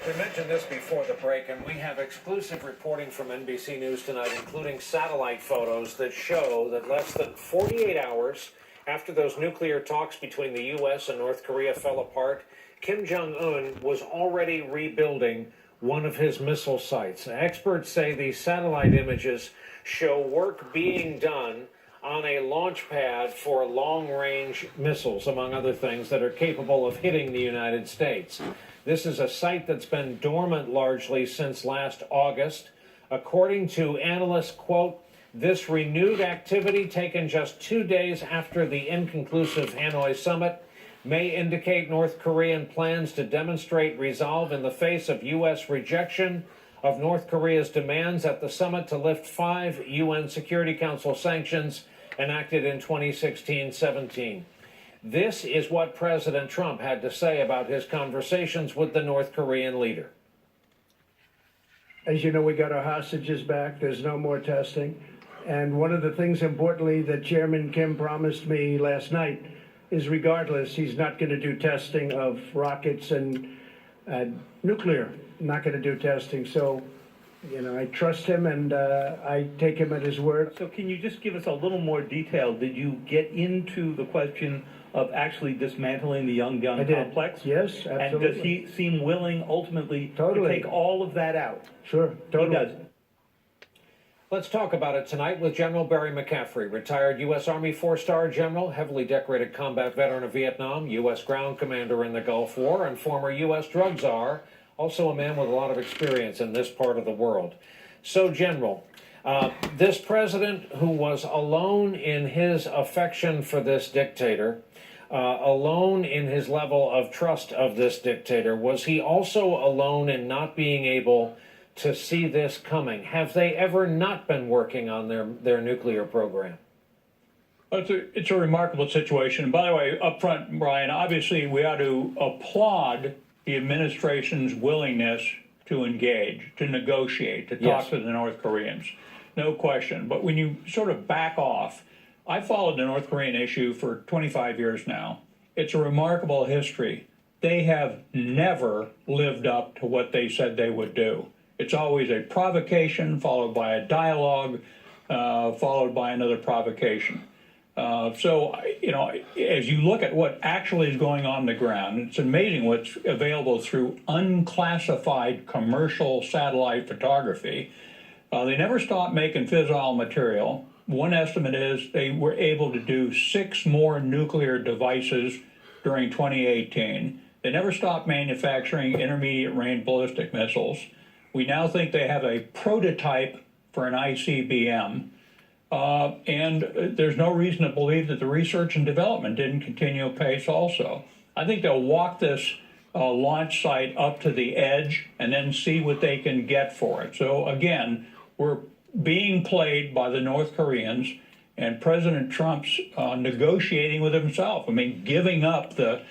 We mentioned this before the break, and we have exclusive reporting from NBC News tonight, including satellite photos that show that less than 48 hours after those nuclear talks between the U.S. and North Korea fell apart, Kim Jong-un was already rebuilding one of his missile sites. Experts say these satellite images show work being done on a launch pad for long-range missiles, among other things, that are capable of hitting the United States. This is a site that's been dormant largely since last August. According to analysts, quote, this renewed activity taken just 2 days after the inconclusive Hanoi summit may indicate North Korean plans to demonstrate resolve in the face of U.S. rejection of North Korea's demands at the summit to lift 5 UN Security Council sanctions enacted in 2016-17. This is what President Trump had to say about his conversations with the North Korean leader. As you know, we got our hostages back. There's no more testing. And one of the things, importantly, that Chairman Kim promised me last night is regardless, he's not going to do testing of rockets and nuclear. Not going to do testing. So, you know, I trust him and I take him at his word. So can you just give us a little more detail? Did you get into the question of actually dismantling the Yongbyon complex? Yes, absolutely. And does he seem willing ultimately to take all of that out? Sure, totally. He does. Let's talk about it tonight with General Barry McCaffrey, retired U.S. Army 4-star general, heavily decorated combat veteran of Vietnam, U.S. ground commander in the Gulf War, and former U.S. drug czar, also a man with a lot of experience in this part of the world. So, General, this president who was alone in his affection for this dictator, alone in his level of trust of this dictator, was he also alone in not being able to see this coming? Have they ever not been working on their nuclear program? It's a remarkable situation. And by the way, up front, Brian, obviously we ought to applaud the administration's willingness to engage, to negotiate, to talk to the North Koreans. No question. But when you sort of back off, I followed the North Korean issue for 25 years now. It's a remarkable history. They have never lived up to what they said they would do. It's always a provocation followed by a dialogue, followed by another provocation. So, you know, as you look at what actually is going on the ground, it's amazing what's available through unclassified commercial satellite photography. They never stopped making fissile material. One estimate is they were able to do 6 more nuclear devices during 2018. They never stopped manufacturing intermediate-range ballistic missiles. We now think they have a prototype for an ICBM. And there's no reason to believe that the research and development didn't continue apace also. I think they'll walk this launch site up to the edge and then see what they can get for it. So again, we're being played by the North Koreans, and President Trump's negotiating with himself. I mean, giving up the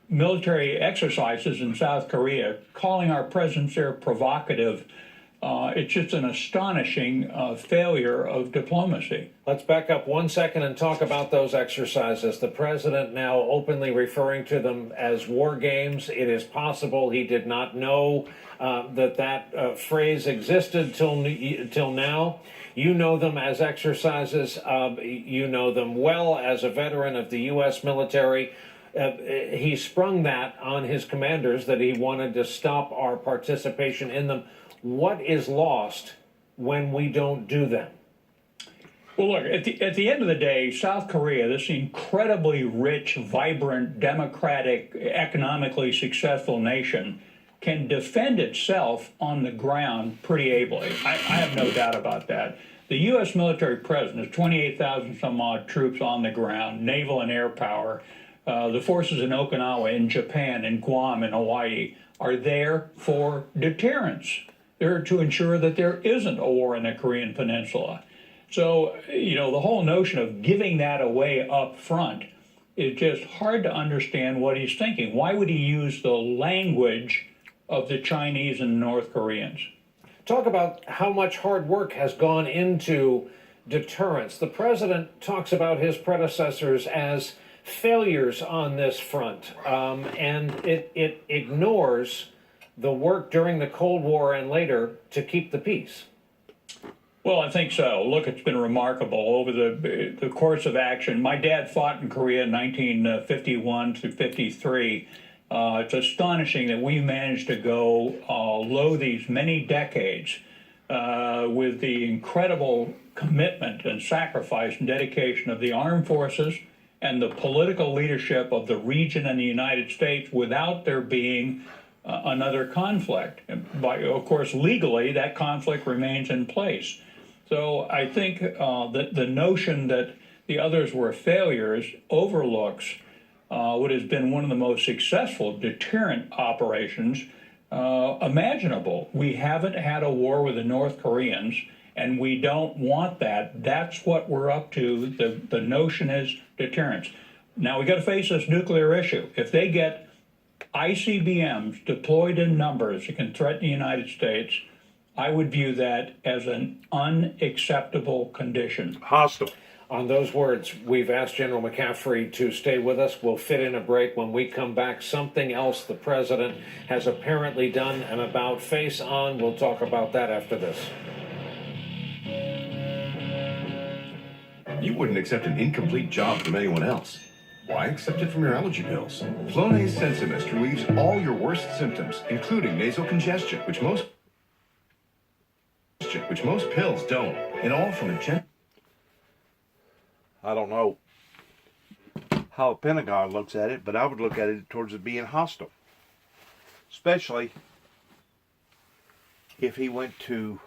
military exercises in South Korea, calling our presence there provocative. It's just an astonishing failure of diplomacy. Let's back up 1 second and talk about those exercises. The president now openly referring to them as war games. It is possible he did not know that phrase existed till now. You know them as exercises. You know them well as a veteran of the U.S. military. He sprung that on his commanders that he wanted to stop our participation in them. What is lost when we don't do them? Well, look, at the end of the day, South Korea, this incredibly rich, vibrant, democratic, economically successful nation, can defend itself on the ground pretty ably. I have no doubt about that. The U.S. military presence has 28,000 some odd troops on the ground, naval and air power. The forces in Okinawa, in Japan, in Guam, in Hawaii are there for deterrence. They're to ensure that there isn't a war in the Korean Peninsula. So, you know, the whole notion of giving that away up front is just hard to understand what he's thinking. Why would he use the language of the Chinese and North Koreans? Talk about how much hard work has gone into deterrence. The president talks about his predecessors as failures on this front, and it ignores the work during the Cold War and later to keep the peace. Well, I think so. Look, it's been remarkable over the course of action. My dad fought in Korea in 1951 to 53. It's astonishing that we managed to go low these many decades with the incredible commitment and sacrifice and dedication of the armed forces and the political leadership of the region and the United States without there being another conflict. And of course, legally, that conflict remains in place. So I think that the notion that the others were failures overlooks what has been one of the most successful deterrent operations imaginable. We haven't had a war with the North Koreans, and we don't want that. That's what we're up to. The notion is deterrence. Now we got to face this nuclear issue. If they get ICBMs deployed in numbers that can threaten the United States, I would view that as an unacceptable condition. Hostile. On those words, we've asked General McCaffrey to stay with us. We'll fit in a break. When we come back, something else the president has apparently done an about face on. We'll talk about that after this. You wouldn't accept an incomplete job from anyone else. Why accept it from your allergy pills? Flonase Sensimist relieves all your worst symptoms, including nasal congestion, which most pills don't, and all from a gentle. I don't know how the Pentagon looks at it, but I would look at it towards it being hostile. Especially if he went to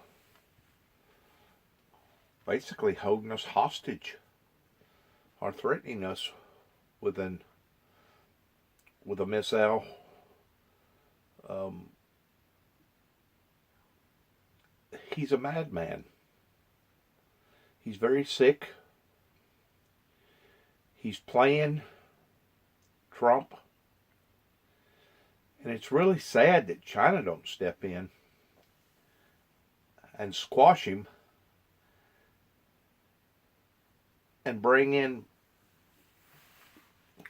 basically holding us hostage or threatening us with a missile. He's a madman. He's very sick. He's playing Trump. And it's really sad that China don't step in and squash him and bring in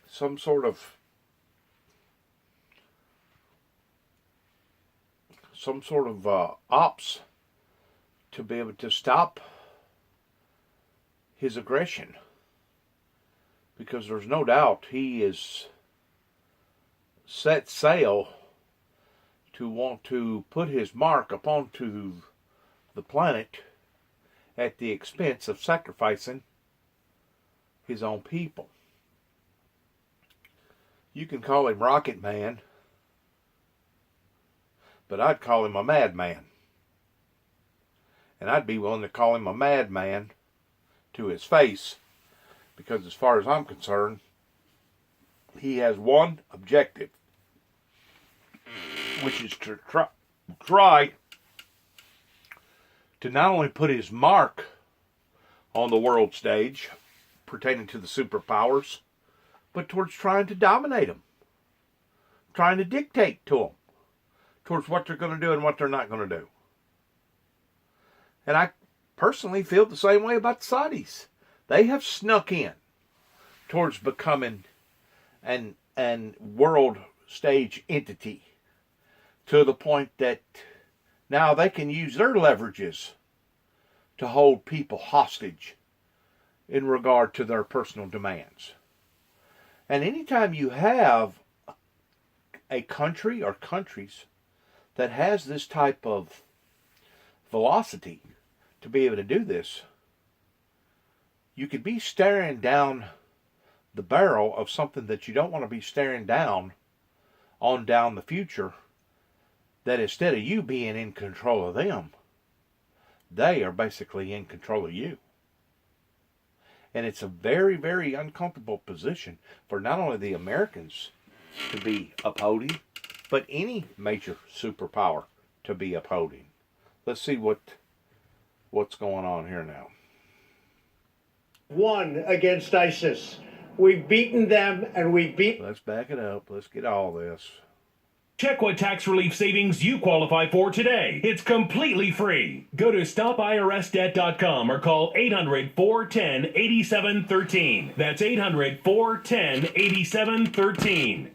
some sort of ops to be able to stop his aggression. Because there's no doubt he is set sail to want to put his mark upon the planet at the expense of sacrificing his own people. You can call him Rocket Man, but I'd call him a madman. And I'd be willing to call him a madman to his face, because as far as I'm concerned, he has one objective, which is to try to not only put his mark on the world stage pertaining to the superpowers, but towards trying to dominate them, trying to dictate to them towards what they're going to do and what they're not going to do. And I personally feel the same way about the Saudis. They have snuck in towards becoming an world stage entity to the point that now they can use their leverages to hold people hostage in regard to their personal demands. And anytime you have a country or countries that has this type of velocity to be able to do this, you could be staring down the barrel of something that you don't want to be staring down the future, that instead of you being in control of them, they are basically in control of you. And it's a very, very uncomfortable position for not only the Americans to be upholding, but any major superpower to be upholding. Let's see what's going on here now. Won against ISIS. We've beaten them, and we beat. Let's back it up. Let's get all this. Check what tax relief savings you qualify for today. It's completely free. Go to stopirsdebt.com or call 800-410-8713. That's 800-410-8713.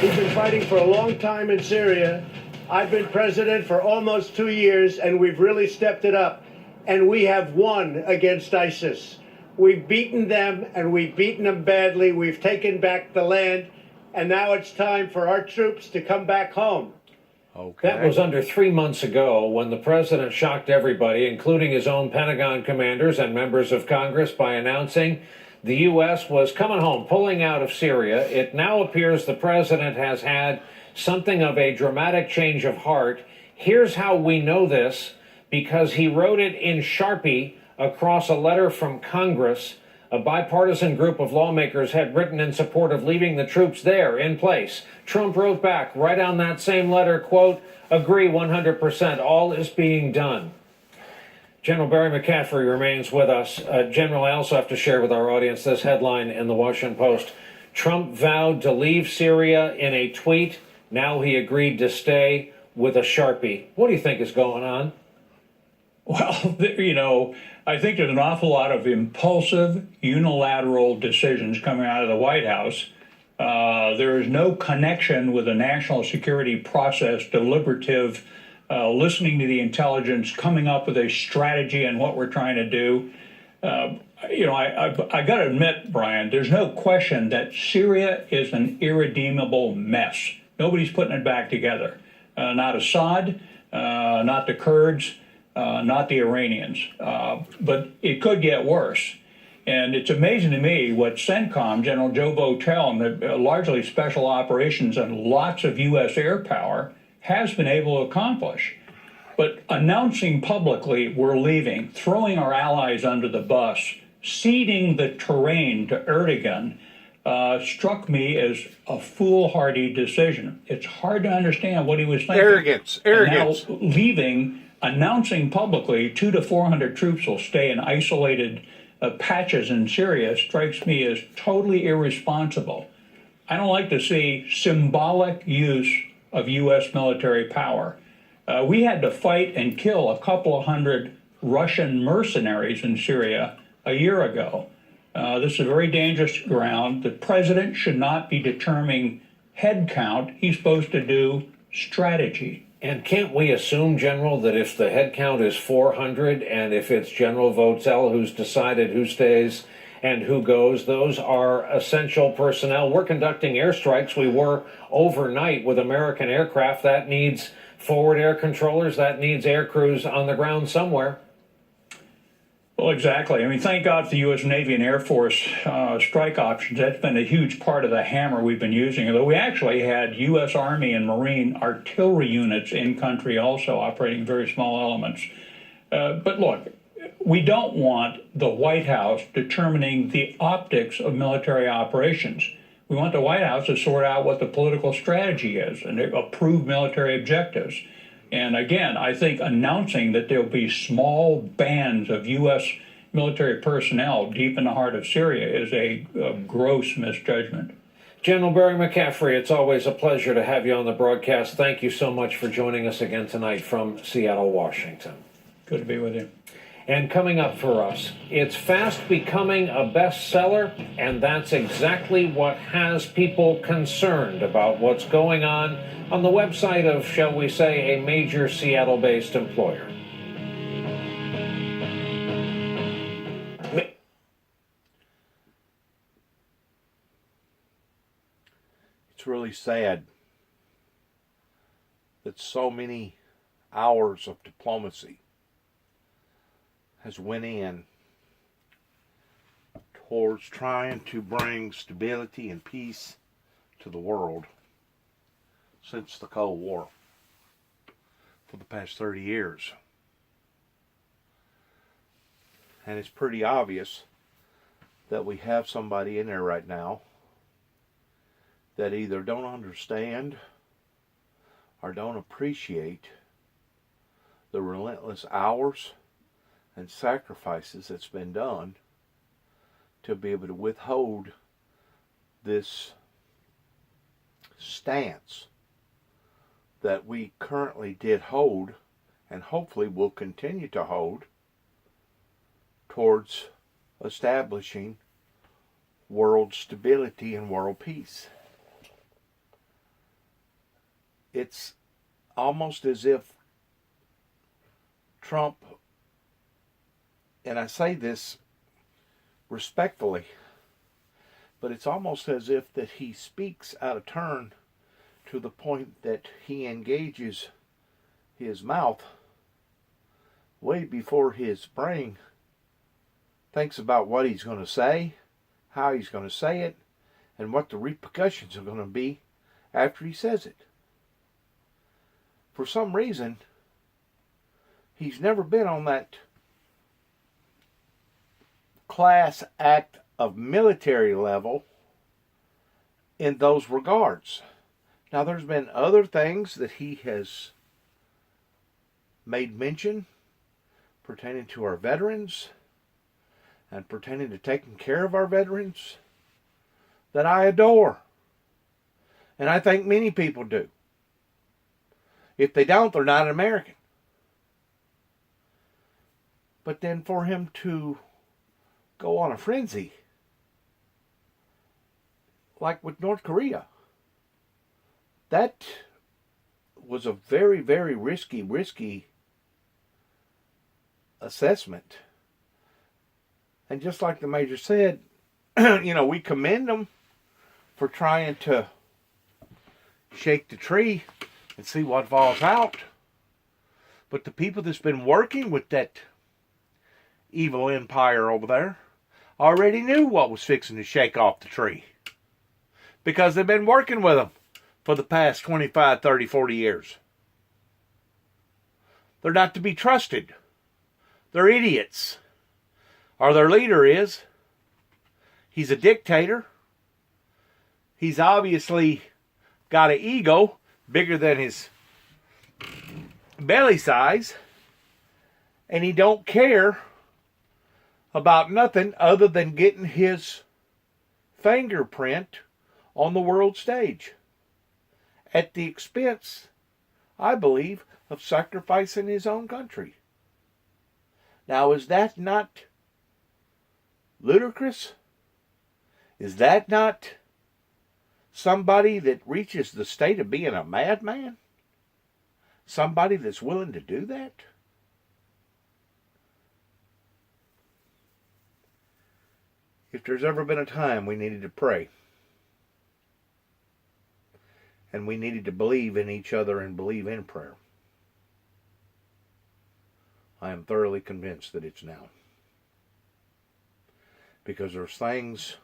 We've been fighting for a long time in Syria. I've been president for almost 2 years, and we've really stepped it up. And we have won against ISIS. We've beaten them, and we've beaten them badly. We've taken back the land, and now it's time for our troops to come back home. Okay. That was under 3 months ago when the president shocked everybody, including his own Pentagon commanders and members of Congress, by announcing the U.S. was coming home, pulling out of Syria. It now appears the president has had something of a dramatic change of heart. Here's how we know this, because he wrote it in Sharpie across a letter from Congress. A bipartisan group of lawmakers had written in support of leaving the troops there in place. Trump wrote back right on that same letter, quote, "Agree 100%, all is being done." General Barry McCaffrey remains with us. General, I also have to share with our audience this headline in the Washington Post. Trump vowed to leave Syria in a tweet. Now he agreed to stay with a Sharpie. What do you think is going on? Well, I think there's an awful lot of impulsive, unilateral decisions coming out of the White House. There is no connection with the national security process, deliberative, listening to the intelligence, coming up with a strategy and what we're trying to do. I got to admit, Brian, there's no question that Syria is an irredeemable mess. Nobody's putting it back together. Not Assad, not the Kurds, not the Iranians. But it could get worse. And it's amazing to me what CENTCOM, General Joe Votel, and the largely special operations and lots of U.S. air power has been able to accomplish. But announcing publicly we're leaving, throwing our allies under the bus, ceding the terrain to Erdogan, struck me as a foolhardy decision. It's hard to understand what he was thinking. Arrogance. And now leaving, announcing publicly 200 to 400 troops will stay in isolated patches in Syria strikes me as totally irresponsible. I don't like to see symbolic use of U.S. military power. We had to fight and kill a couple of hundred Russian mercenaries in Syria a year ago. This is a very dangerous ground. The president should not be determining head count. He's supposed to do strategy. And can't we assume, General, that if the head count is 400 and if it's General Votel who's decided who stays and who goes, those are essential personnel? We're conducting airstrikes. We were overnight with American aircraft. That needs forward air controllers. That needs air crews on the ground somewhere. Well, exactly. I mean, thank God for the U.S. Navy and Air Force strike options. That's been a huge part of the hammer we've been using. Although we actually had U.S. Army and Marine artillery units in country also operating very small elements. But look, we don't want the White House determining the optics of military operations. We want the White House to sort out what the political strategy is and approve military objectives. And again, I think announcing that there'll be small bands of U.S. military personnel deep in the heart of Syria is a gross misjudgment. General Barry McCaffrey, it's always a pleasure to have you on the broadcast. Thank you so much for joining us again tonight from Seattle, Washington. Good to be with you. And coming up for us, it's fast becoming a bestseller, and that's exactly what has people concerned about what's going on the website of, shall we say, a major Seattle-based employer. It's really sad that so many hours of diplomacy has went in towards trying to bring stability and peace to the world since the Cold War for the past 30 years. And it's pretty obvious that we have somebody in there right now that either don't understand or don't appreciate the relentless hours and sacrifices that's been done to be able to withhold this stance that we currently did hold and hopefully will continue to hold towards establishing world stability and world peace. It's almost as if Trump, and I say this respectfully, but it's almost as if that he speaks out of turn to the point that he engages his mouth way before his brain thinks about what he's going to say, how he's going to say it, and what the repercussions are going to be after he says it. For some reason, he's never been on that class act of military level in those regards. Now, there's been other things that he has made mention pertaining to our veterans and pertaining to taking care of our veterans that I adore. And I think many people do. If they don't, they're not an American. But then for him to go on a frenzy, like with North Korea, that was a very, very risky assessment. And just like the Major said, we commend them for trying to shake the tree and see what falls out. But the people that's been working with that evil empire over there already knew what was fixing to shake off the tree, because they've been working with them for the past 25, 30, 40 years. They're not to be trusted. They're idiots. Or their leader is. He's a dictator. He's obviously got an ego bigger than his belly size. And he don't care about nothing other than getting his fingerprint on the world stage, at the expense, I believe, of sacrificing his own country. Now, is that not ludicrous? Is that not somebody that reaches the state of being a madman? Somebody that's willing to do that? If there's ever been a time we needed to pray, and we needed to believe in each other and believe in prayer, I am thoroughly convinced that it's now. Because there's things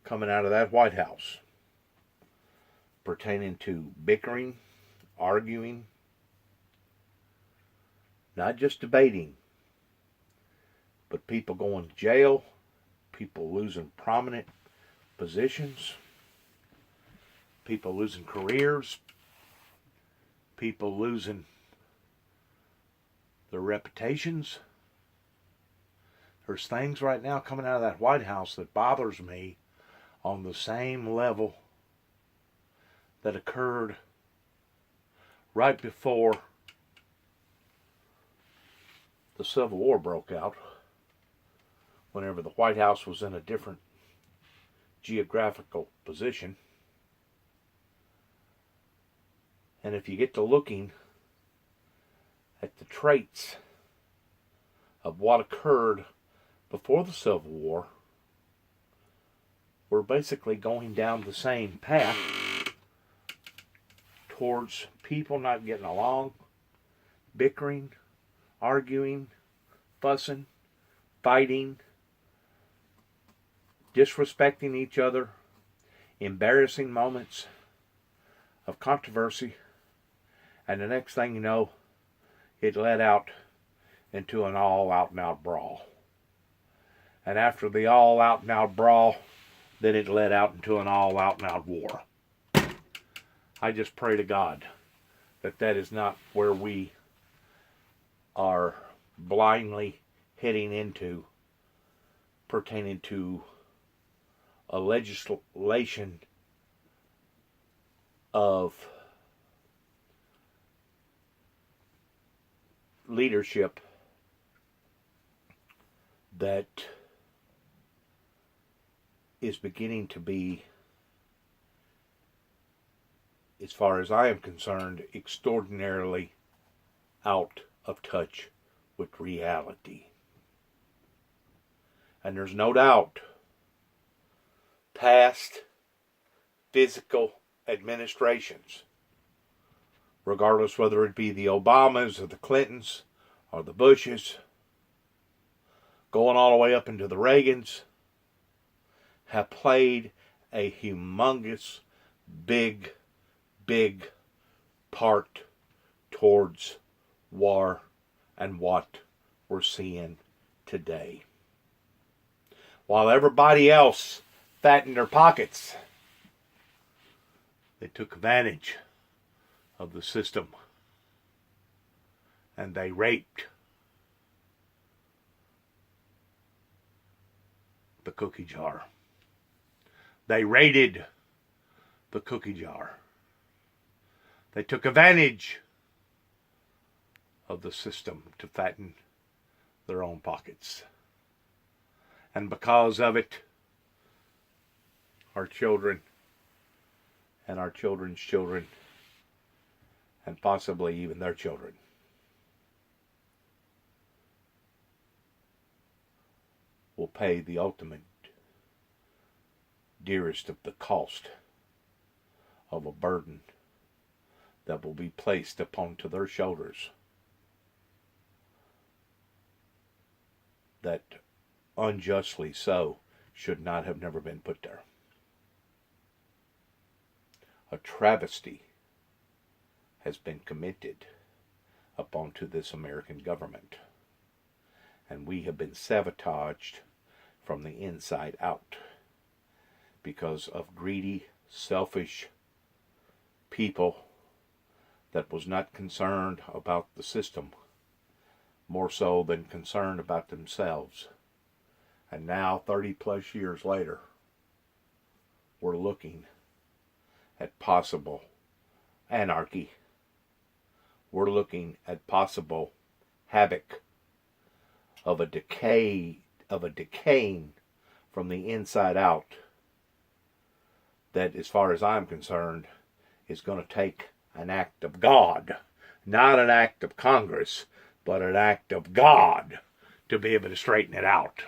coming out of that White House pertaining to bickering, arguing, not just debating, but people going to jail, people losing prominent positions, people losing careers, people losing their reputations. There's things right now coming out of that White House that bothers me on the same level that occurred right before the Civil War broke out, whenever the White House was in a different geographical position. And if you get to looking at the traits of what occurred before the Civil War, we're basically going down the same path towards people not getting along, bickering, arguing, fussing, fighting, disrespecting each other, embarrassing moments of controversy, and the next thing you know, it led out into an all-out-and-out brawl. And after the all-out-and-out brawl, then it led out into an all-out-and-out war. I just pray to God that that is not where we are blindly heading into pertaining to a legislation of leadership that is beginning to be, as far as I am concerned, extraordinarily out of touch with reality. And there's no doubt past physical administrations, regardless whether it be the Obamas or the Clintons or the Bushes, going all the way up into the Reagans, have played a humongous, big part towards war and what we're seeing today. While everybody else fattened their pockets, they took advantage of the system and they raped the cookie jar. They raided the cookie jar. They took advantage of the system to fatten their own pockets. And because of it, our children and our children's children, and possibly even their children, will pay the ultimate dearest of the cost of a burden that will be placed upon to their shoulders that unjustly so should not have never been put there. A travesty has been committed upon to this American government, and we have been sabotaged from the inside out because of greedy, selfish people that was not concerned about the system more so than concerned about themselves. And now, 30 plus years later, we're looking at possible anarchy. We're looking at possible havoc of a decaying from the inside out that, as far as I'm concerned, is going to take an act of God, not an act of Congress, but an act of God to be able to straighten it out.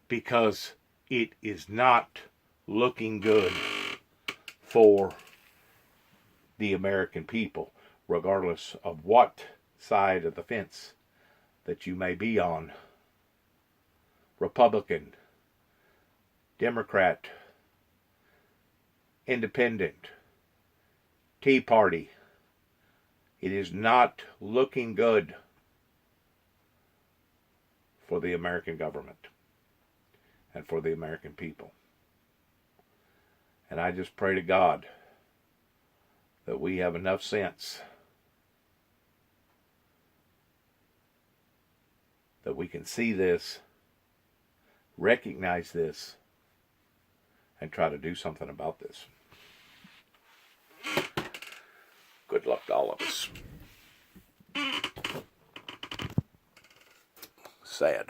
Because it is not looking good for the American people, regardless of what side of the fence that you may be on. Republican, Democrat, Independent, Tea Party. It is not looking good for the American government and for the American people. And I just pray to God that we have enough sense that we can see this, recognize this, and try to do something about this. Good luck to all of us. Sad.